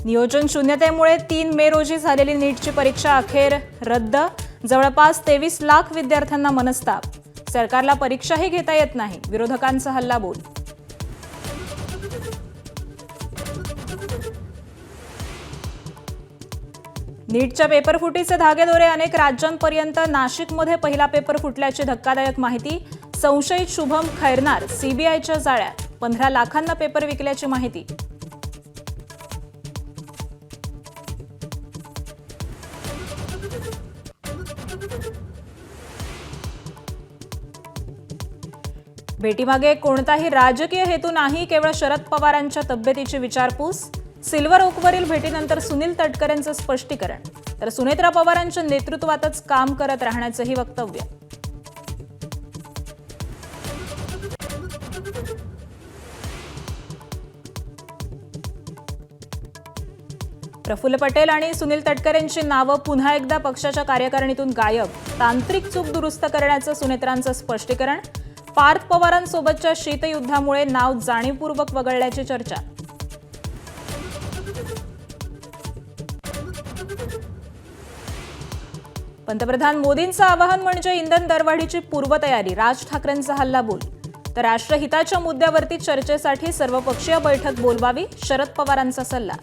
नियोजन शून्यतेमुळे 3 मे रोजी झालेली नीटची परीक्षा अखेर रद्द. जवळपास 23 लाख विद्यार्थ्यांना मनस्ताप. सरकारला परीक्षाही घेता येत नाही, विरोधकांचा हल्लाबोल. नीटच्या पेपरफुटीचे धागेदोरे अनेक राज्यांपर्यंत. नाशिकमध्ये पहिला पेपर फुटल्याची धक्कादायक माहिती. संशयित शुभम खैरनार सीबीआयच्या जाळ्यात. 15 लाखांना पेपर विकल्याची माहिती. भेटीमागे कोणताही राजकीय हेतू नाही, केवळ शरद पवारांच्या तब्येतीची विचारपूस. सिल्वर ओकवरील भेटीनंतर सुनील तटकरेंचं स्पष्टीकरण. तर सुनेत्रा पवारांच्या नेतृत्वातच काम करत राहण्याचंही वक्तव्य. प्रफुल्ल पटेल आणि सुनील तटकरेंची नावं पुन्हा एकदा पक्षाच्या कार्यकारिणीतून गायब. तांत्रिक चूक दुरुस्त करण्याचं सुनेत्रांचं स्पष्टीकरण. पार्थ पवारांसोबतच्या शीतयुद्धामुळे नाव जाणीवपूर्वक वगळल्याची चर्चा. पंतप्रधान मोदींचं आवाहन म्हणजे इंधन दरवाढीची पूर्वतयारी. राज ठाकरेंचा हल्लाबोल. तर राष्ट्रहिताच्या मुद्द्यावरती चर्चेसाठी सर्वपक्षीय बैठक बोलवावी, शरद पवारांचा सल्ला.